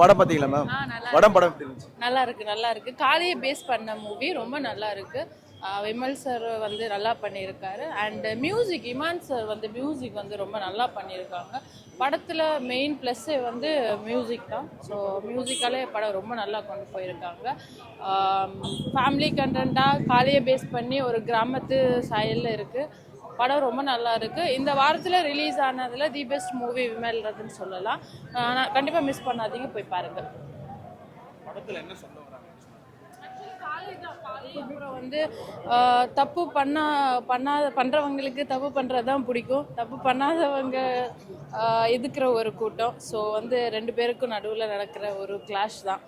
படம் பாத்தீங்களா மேம்? படம் நல்லா இருக்கு. காலையை பேஸ் பண்ண மூவி ரொம்ப நல்லா இருக்கு. விமல் சார் வந்து நல்லா பண்ணியிருக்காரு. அண்ட் மியூசிக், இமான் சார் வந்து மியூசிக் வந்து ரொம்ப நல்லா பண்ணியிருக்காங்க. படத்தில் மெயின் ப்ளஸ்ஸே வந்து மியூசிக் தான். ஸோ மியூசிக்காலே படம் ரொம்ப நல்லா கொண்டு போயிருக்காங்க. ஃபேமிலி கண்டென்ட்டாக காலையை பேஸ் பண்ணி ஒரு கிராமத்து சாயலில் இருக்குது. படம் ரொம்ப நல்லா இருக்கு. இந்த வாரத்தில் ரிலீஸ் ஆனதில் தி பெஸ்ட் மூவி விமல்றதுன்னு சொல்லலாம். கண்டிப்பாக மிஸ் பண்ணாதீங்க, போய் பாருங்கள். படத்தில் என்ன சொல்ல வராங்க? அப்புறம் வந்து தப்பு பண்ணுறவங்களுக்கு தப்பு பண்ணுறது தான் பிடிக்கும். தப்பு பண்ணாதவங்க எதுக்குற ஒரு கூட்டம். ஸோ வந்து ரெண்டு பேருக்கும் நடுவில் நடக்கிற ஒரு கிளாஷ் தான்.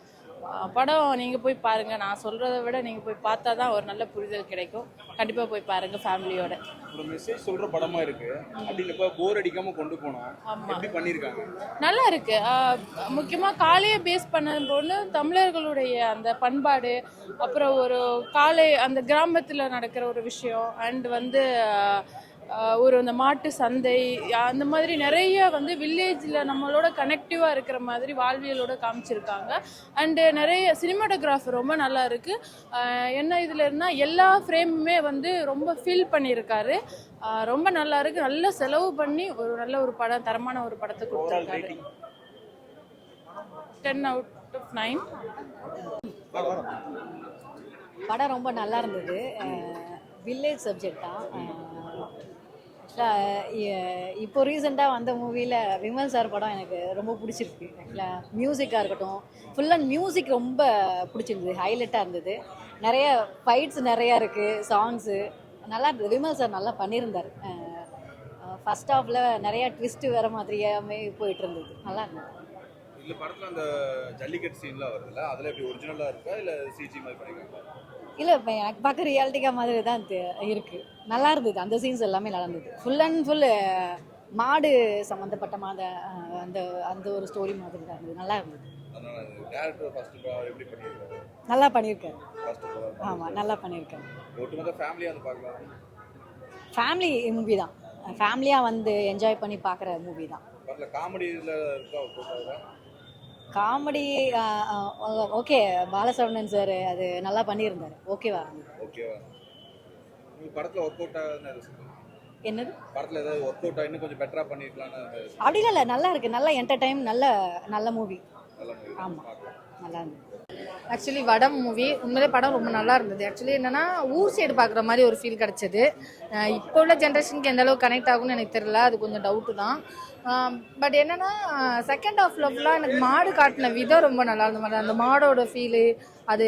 படம் நீங்கள் போய் பாருங்கள். நான் சொல்கிறத விட நீங்கள் போய் பார்த்தா தான் ஒரு நல்ல புரிதல் கிடைக்கும். கண்டிப்பாக போய் பாருங்கள் ஃபேமிலியோட. ஒரு மெசேஜ் சொல்கிற படமாக இருக்குது அப்படின்றப்ப போர் அடிக்காமல் கொண்டு போனோம். எப்படி பண்ணியிருக்காங்க? நல்லா இருக்கு. முக்கியமாக காளையை பேஸ் பண்ண தமிழர்களுடைய அந்த பண்பாடு, அப்புறம் ஒரு காளை அந்த கிராமத்தில் நடக்கிற ஒரு விஷயம், அண்ட் வந்து ஒரு அந்த மாட்டு சந்தை, அந்த மாதிரி நிறைய வந்து வில்லேஜில் நம்மளோட கனெக்டிவாக இருக்கிற மாதிரி வாழ்வியலோட காமிச்சிருக்காங்க. அண்டு நிறைய சினிமாட்டோகிராஃபி ரொம்ப நல்லா இருக்குது. என்ன இதில் இருந்தால் எல்லா ஃப்ரேமுமே வந்து ரொம்ப ஃபில் பண்ணியிருக்காரு. ரொம்ப நல்லா இருக்குது. நல்ல செலவு பண்ணி ஒரு நல்ல ஒரு படம், தரமான ஒரு படத்தை கொடுத்துருக்காரு. 10/9. படம் ரொம்ப நல்லா இருந்தது. வில்லேஜ் சப்ஜெக்ட் தான். இப்போ ரீசெண்டாக வந்த மூவியில் விமல் சார் படம் எனக்கு ரொம்ப பிடிச்சிருக்கு. ஆக்சுவலாக மியூசிக்காக இருக்கட்டும், ஃபுல் அண்ட் மியூசிக் ரொம்ப பிடிச்சிருந்தது, ஹைலைட்டாக இருந்தது. நிறைய ஃபைட்ஸ் நிறையா இருக்குது, சாங்ஸு நல்லா இருந்தது. விமல் சார் நல்லா பண்ணியிருந்தார். ஃபர்ஸ்ட் ஹாஃபில் நிறையா ட்விஸ்ட்டு வர மாதிரியாமே போயிட்டு இருந்தது, நல்லா இருந்தது. இல்லை படத்தில் அந்த ஜல்லிக்கட்டு சீன்லாம் வருதுல்ல, அதில் எப்படி ஒரிஜினலாக இருக்கா இல்லை சிஜி மாதிரி பண்ணியிருக்காங்க? இல்லை, இப்போ எனக்கு பார்க்க ரியாலிட்டிக்கா மாதிரி தான் இருக்குது. நல்லா இருந்தது. அந்த சீன்ஸ் எல்லாமே நல்லா இருந்தது. ஃபுல் அண்ட் ஃபுல் மாடு சம்மந்தப்பட்ட அந்த அந்த ஒரு ஸ்டோரி மாதிரி தான் இருந்தது, நல்லா இருந்தது. நல்லா பண்ணியிருக்காரு. ஆமாம், நல்லா பண்ணியிருக்காரு. ஃபேமிலி மூவி தான். ஃபேமிலியாக வந்து என்ஜாய் பண்ணி பார்க்குற மூவி தான். காமெடி ஓகே, பாலசரவணன் சார் அது நல்லா பண்ணியிருந்தார். ஓகேவா என்னது அப்படிலாம் இல்லை, நல்லா இருக்குது. நல்லா என்டர்டைன், நல்ல மூவி. ஆமாம், நல்லா இருந்தது. ஆக்சுவலி வடம் மூவி உண்மையிலே படம் ரொம்ப நல்லா இருந்தது. ஆக்சுவலி என்னன்னா ஊர் சைடு பார்க்குற மாதிரி ஒரு ஃபீல் கிடச்சிது. இப்போ உள்ள ஜென்ரேஷனுக்கு எந்த அளவுக்கு கனெக்ட் ஆகும்னு எனக்கு தெரியல, அது கொஞ்சம் டவுட்டு தான். பட் என்னன்னா செகண்ட் ஹாஃப்ல ஃபுல்லாக எனக்கு மாடு காட்டின விதம் ரொம்ப நல்லா இருந்த மாதிரி. அந்த மாடோட ஃபீலு, அது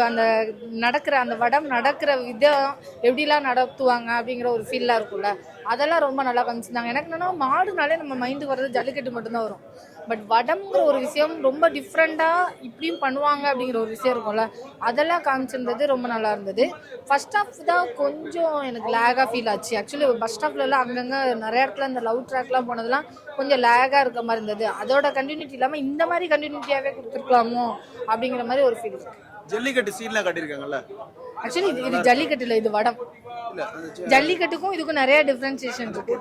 அந்த நடக்கிற அந்த வடம் நடக்கிற விதம், எப்படிலாம் நடத்துவாங்க அப்படிங்கிற ஒரு ஃபீலாக இருக்கும்ல, அதெல்லாம் ரொம்ப நல்லா காமிச்சிருந்தாங்க. எனக்கு என்னன்னா மாடுனாலே நம்ம மைண்டுக்கு வர்றது ஜல்லிக்கட்டு மட்டும்தான் வரும். பட் வடம்ங்கிற ஒரு விஷயம் ரொம்ப டிஃப்ரெண்ட்டாக இப்படியும் பண்ணுவாங்க அப்படிங்கிற ஒரு விஷயம் இருக்கும்ல, அதெல்லாம் காமிச்சிருந்தது ரொம்ப நல்லா இருந்தது. ஃபர்ஸ்ட் ஹாஃப் தான் கொஞ்சம் எனக்கு லேகாக ஃபீல் ஆச்சு. ஆக்சுவலி ஃபர்ஸ்ட் ஹாஃப்லலாம் அங்கங்கே நிறைய இடத்துல இந்த லவ் ட்ராக்லாம் போனதெல்லாம் கொஞ்சம் லேகாக இருக்க மாதிரி இருந்தது. அதோட கண்டினியூட்டி இல்லாமல் இந்த மாதிரி கண்டினியூட்டியாகவே கொடுத்துருக்கலாமோ அப்படிங்கிற மாதிரி ஒரு ஃபீல் இருக்கு. ஜல்லிக்கட்டு சீன்லாம் காட்டியிருக்காங்கல்ல, ஆக்சுவலி இது ஜல்லிக்கட்டு இல்லை, இது வடம். ஜல்லிக்கட்டுக்கும் இதுக்கும் நிறைய டிஃபரன்சியேஷன் இருக்கு.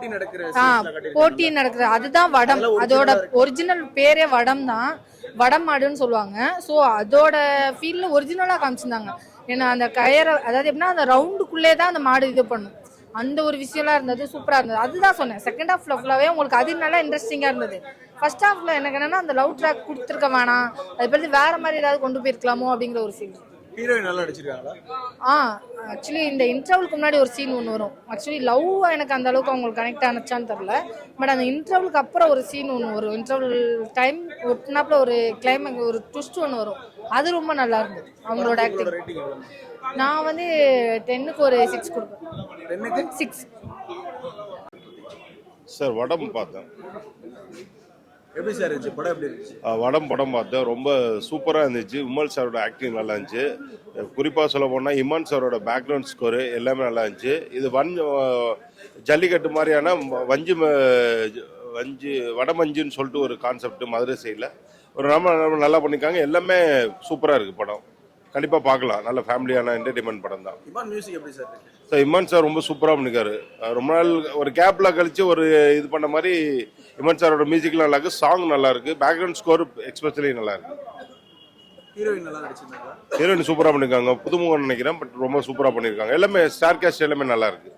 போட்டி நடக்கிற அதுதான் வடம். அதோட ஒரிஜினல் பேரே வடம் தான், வடம் மாடுன்னு சொல்லுவாங்க. ஸோ அதோட ஃபீல்ல ஒரிஜினலா காமிச்சிருந்தாங்க. ஏன்னா அந்த கயரை, அதாவது எப்படின்னா அந்த ரவுண்டுக்குள்ளே தான் அந்த மாடு இது பண்ணும், அந்த ஒரு விஷயம்லாம் இருந்தது, சூப்பராக இருந்தது. அதுதான் சொன்னேன், செகண்ட் ஹாஃப்ல ஃபுல்லாகவே உங்களுக்கு அது நல்லா இன்ட்ரெஸ்டிங்காக இருந்தது. ஃபர்ஸ்ட் ஹாஃப்ல எனக்கு என்னன்னா அந்த லவ் ட்ராக் கொடுத்துருக்க வேணாம், அது பற்றி வேற மாதிரி ஏதாவது கொண்டு போயிருக்கலாமோ அப்படிங்கிற ஒரு ஃபீல். ஹீரோயின் நல்லா நடிச்சிருக்காங்களா? ஆக்சுவலி இந்த இன்டர்வலுக்கு முன்னாடி ஒரு சீன் ஒன்று வரும். ஆக்சுவலி லவ் எனக்கு அந்த அளவுக்கு அவங்களுக்கு கனெக்ட் ஆனச்சான்னு தெரில. பட் அந்த இன்டர்வலுக்கு அப்புறம் ஒரு சீன் ஒன்று வரும். இன்டர்வல் டைம் ஒட்டினாப்புல ஒரு கிளைமேக்ஸ், ஒரு ட்விஸ்ட் ஒன்று வரும். அது ரொம்ப நல்லா இருந்தது அவங்களோட ஆக்டிங். நான் வந்து 10க்கு ஒரு 6 கொடுப்பேன். 6 சார். வடம் பார்த்தேன். எப்படி சார் இருந்துச்சு படம்? எப்படி இருந்துச்சு? வடம் படம் பார்த்தேன், ரொம்ப சூப்பராக இருந்துச்சு. விமல் சாரோட ஆக்டிங் நல்லா இருந்துச்சு. குறிப்பாக சொல்ல போனால் இமான் சாரோட பேக்ரவுண்ட் ஸ்கோரு எல்லாமே நல்லா இருந்துச்சு. இது ஜல்லிக்கட்டு மாதிரியான வடமஞ்சுன்னு சொல்லிட்டு ஒரு கான்செப்ட் மதுரை சைடில் ஒரு ரொம்ப நல்லா பண்ணியிருக்காங்க. எல்லாமே சூப்பராக இருக்குது படம். கண்டிப்பாக பார்க்கலாம். நல்ல ஃபேமிலியான என்டர்டைன்மெண்ட் படம் தான். இமான் மியூசிக் எப்படி சார்? சார் இமான் சார் ரொம்ப சூப்பராக பண்ணிக்காரு. ரொம்ப நாள் ஒரு கேப்ல கழிச்சு ஒரு இது பண்ண மாதிரி இமன் சாரோட மியூசிக்லாம் நல்லா இருக்கு, சாங் நல்லா இருக்கு, பேக்ரவுண்ட் ஸ்கோர் எக்ஸ்பெஷலி நல்லா இருக்கு. ஹீரோயின் நல்லா நடிச்சிருந்தாங்க. ஹீரோயின் சூப்பராக பண்ணியிருக்காங்க, புதுமுகம் நினைக்கிறேன், பட் ரொம்ப சூப்பராக பண்ணியிருக்காங்க. எல்லாமே ஸ்டார் காஸ்ட் எல்லாமே நல்லா இருக்கு.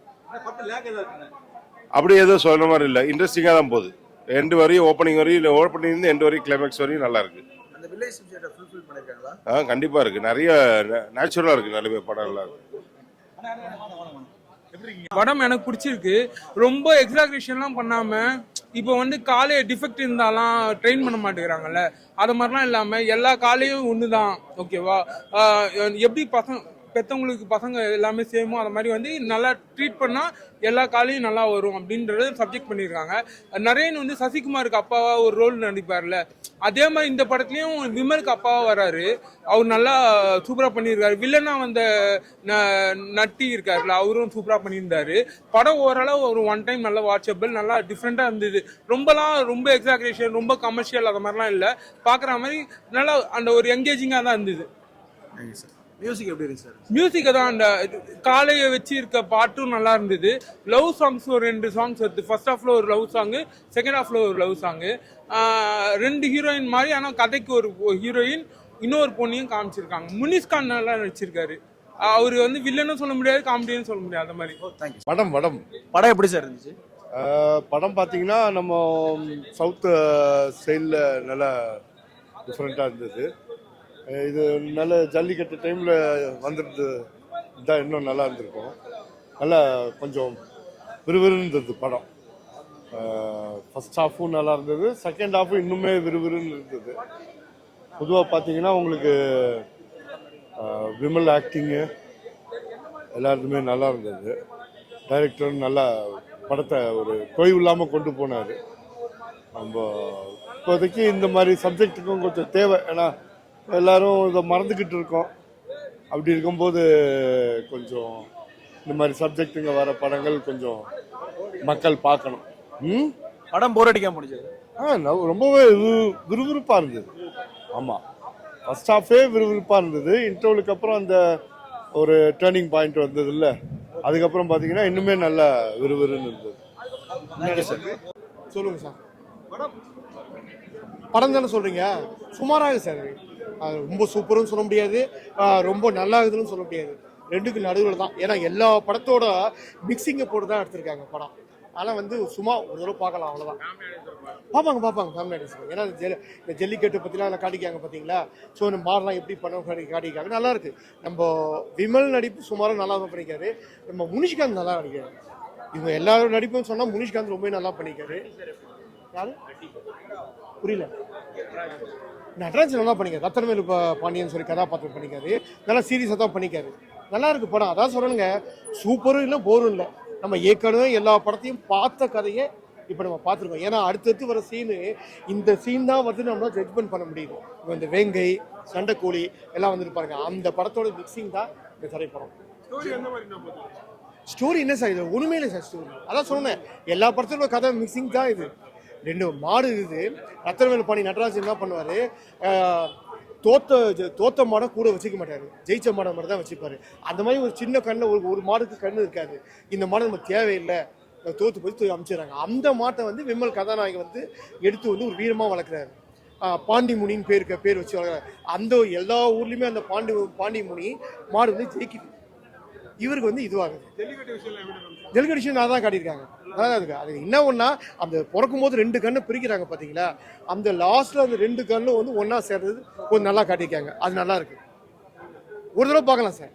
அப்படி எதுவும் சொல்ற மாதிரி இல்லை, இன்ட்ரெஸ்டிங்காக தான் போகுது. எண்டு வரையும் ஓப்பனிங் வரையும் இல்லை, ஓப்பனிங் இருந்து எண்டு வரையும் கிளைமேக்ஸ் வரையும் நல்லா இருக்கு. அந்த வில்லேஜ் சப்ஜெக்ட்டை ஃபுல்ஃபில் பண்ணிருக்காங்களா? கண்டிப்பா இருக்கு, நிறைய நேச்சுரலா இருக்கு, நிறைய படம் நல்லா இருக்கு. படம் எனக்கு பிடிச்சிருக்கு. ரொம்ப எக்ஸாக்ரேஷன்லாம் பண்ணாம இப்போ வந்து காலே டிஃபெக்ட் இருந்தாலாம் ட்ரெயின் பண்ண மாட்டேங்கிறாங்கல்ல, அது மாதிரிலாம் இல்லாமல் எல்லா காலையும் ஒன்று தான். ஓகேவா? எப்படி பெற்றவங்களுக்கு பசங்க எல்லாமே சேமோ அது மாதிரி வந்து நல்லா ட்ரீட் பண்ணால் எல்லா காலையும் நல்லா வரும் அப்படின்றது சப்ஜெக்ட் பண்ணியிருக்காங்க. நரேன் வந்து சசிகுமாருக்கு அப்பாவா ஒரு ரோல் நடிப்பார்ல, அதே மாதிரி இந்த படத்துலையும் விமலுக்கு அப்பாவா வராரு. அவர் நல்லா சூப்பராக பண்ணியிருக்காரு. வில்லனா வந்த நட்டி இருக்காருல்ல, அவரும் சூப்பராக பண்ணியிருந்தாரு. படம் ஓரளவு ஒரு ஒன் டைம் நல்லா வாட்சபிள், நல்லா டிஃப்ரெண்ட்டாக இருந்தது. ரொம்ப எக்ஸாக்ரேஷன், ரொம்ப கமர்ஷியல் அது மாதிரிலாம் இல்லை. பார்க்குற மாதிரி நல்லா அந்த ஒரு என்கேஜிங்காக தான் இருந்தது. மியூசிக் எப்படி இருக்கு சார்? மியூசிக் தான் அந்த காலையை வச்சு இருக்க பாட்டும் நல்லா இருந்தது. லவ் சாங்ஸ் ஒரு 2 சாங்ஸ் வருது. ஃபர்ஸ்ட் ஹாஃப்ல ஒரு லவ் சாங்கு, செகண்ட் ஹாஃப்ல ஒரு லவ் சாங்கு. 2 ஹீரோயின் மாதிரி, ஆனால் கதைக்கு ஒரு ஹீரோயின் இன்னொரு பொண்ணையும் காமிச்சிருக்காங்க. முனிஷ்கான் நல்லா நடிச்சிருக்காரு. அவரு வந்து வில்லனும் சொல்ல முடியாது, காமெடியும் சொல்ல முடியாது, அந்த மாதிரி. படம் எப்படி சார் இருந்துச்சு? படம் பார்த்தீங்கன்னா நம்ம சவுத் சைடில் நல்லா டிஃப்ரெண்ட்டாக இருந்தது. இது நல்ல ஜல்லிக்கட்டு டைமில் வந்துருந்து தான் இன்னும் நல்லா இருந்திருக்கும். நல்லா கொஞ்சம் விறுவிறுன்னு இருந்தது படம். ஃபர்ஸ்ட் ஹாஃபும் நல்லா இருந்தது, செகண்ட் ஹாஃபும் இன்னுமே விறுவிறுன்னு இருந்தது. பொதுவாக பார்த்தீங்கன்னா உங்களுக்கு விமல் ஆக்டிங்கு எல்லாருக்குமே நல்லா இருந்தது. டைரக்டரும் நல்லா படத்தை ஒரு தொய்வு இல்லாமல் கொண்டு போனார். நம்ம இப்போதைக்கு இந்த மாதிரி சப்ஜெக்டுக்கும் கொஞ்சம் தேவை, ஏன்னா எல்லாரும் இதை மறந்துக்கிட்டு இருக்கோம். அப்படி இருக்கும்போது கொஞ்சம் இந்த மாதிரி சப்ஜெக்டுங்க வர படங்கள் கொஞ்சம் மக்கள் பார்க்கணும். படம் போர் அடிக்காம முடிஞ்சது. ரொம்பவே விறுவிறுப்பாக இருந்தது. ஆமாம், ஃபர்ஸ்ட் ஹாஃபே விறுவிறுப்பாக இருந்தது. இன்டர்வலுக்கு அப்புறம் அந்த ஒரு டேர்னிங் பாயிண்ட் வந்தது இல்லை, அதுக்கப்புறம் பார்த்தீங்கன்னா இன்னுமே நல்லா விறுவிறுன்னு இருந்தது. சொல்லுங்க சார். படம் தானே சொல்றீங்க? சுமாராக சார், ரொம்ப சூப்பரும் சொல்ல முடியாது, ரொம்ப நல்லா இருக்குதுன்னு சொல்ல முடியாது. ரெண்டுக்கு நடுவில் தான். ஏன்னா எல்லா படத்தோட மிக்சிங்கை போட்டு தான் எடுத்திருக்காங்க படம். ஆனால் வந்து சும்மா ஒரு தடவை பார்க்கலாம், அவ்வளோதான். பார்ப்பாங்க ஃபேமிலி ஆடியன்ஸ். ஏன்னா இந்த ஜல்லிக்கட்டு பற்றிலாம் அதில் காட்டிக்காங்க பார்த்தீங்களா. ஸோ இந்த மாடெலாம் எப்படி பண்ண காட்டிக்காங்க, நல்லா இருக்கு. நம்ம விமல் நடிப்பு சுமாராக நல்லா தான் பண்ணிக்காரு. நம்ம முனிஷ்காந்த் நல்லா நடிக்காரு. இவங்க எல்லாரும் நடிப்பும் சொன்னால் முனிஷ்காந்த் ரொம்ப நல்லா பண்ணிக்காரு. யாரு புரியல? நடராஜன் நல்லா பண்ணிக்காரு. ரத்தனவேலு பாண்டியன் சொல்லி கதாபாத்திரம் பண்ணிக்காரு. நல்லா சீரியஸாக தான் பண்ணிக்காரு. நல்லா இருக்கு படம். அதான் சொல்லணுங்க, சூப்பரும் இல்லை, போரும் இல்லை. நம்ம ஏற்கனவே எல்லா படத்தையும் பார்த்த கதையை இப்போ நம்ம பார்த்துருக்கோம். ஏன்னா அடுத்தடுத்து வர சீனு, இந்த சீன் தான் வந்து நம்மளால ஜட்ஜ்மெண்ட் பண்ண முடியுது. இப்போ இந்த வேங்கை, சண்டைக்கோழி எல்லாம் வந்துட்டு பாருங்க, அந்த படத்தோட மிக்சிங் தான் இந்த திரைப்படம். ஸ்டோரி என்ன சார்? இது ஒன்றுமே இல்லை சார் ஸ்டோரி. அதான் சொன்னேன், எல்லா படத்தோட கதை மிக்சிங் தான் இது. 2 மாடு இருக்குது. ரத்தனவேலு பாண்டி நடராஜன் என்ன பண்ணுவார், தோத்த மாடை கூட வச்சுக்க மாட்டார், ஜெயிச்ச மாடை மாதிரி தான் வச்சுப்பாரு. அந்த மாதிரி ஒரு சின்ன கண்ணில் ஒரு மாடுக்கு கண்ணு இருக்காது. இந்த மாடை நம்ம தேவையில்லை, தோத்து போய் அமைச்சிடறாங்க. அந்த மாட்டை வந்து விமல் கதாநாயகன் வந்து எடுத்து வந்து ஒரு வீரமாக வளர்க்குறாரு. பாண்டி முனின்னு பேர் வச்சு வளர்க்குறாரு. அந்த எல்லா ஊர்லேயுமே அந்த பாண்டி முனி மாடு வந்து ஜெயிக்குது. இவருக்கு வந்து இதுவாகுது. ஜல்லிக்கட்டு விஷயம் நான் தான் காட்டியிருக்காங்க. அதான் இருக்கு. அது என்ன ஒன்றா, அந்த பிறக்கும் போது 2 கண்ணை பிரிக்கிறாங்க பார்த்தீங்களா, அந்த லாஸ்ட்டில் அந்த 2 கண்ணும் வந்து ஒன்றா சேர்றது கொஞ்சம் நல்லா காட்டியிருக்காங்க. அது நல்லா இருக்கு. ஒரு தடவை பார்க்கலாம் சார்.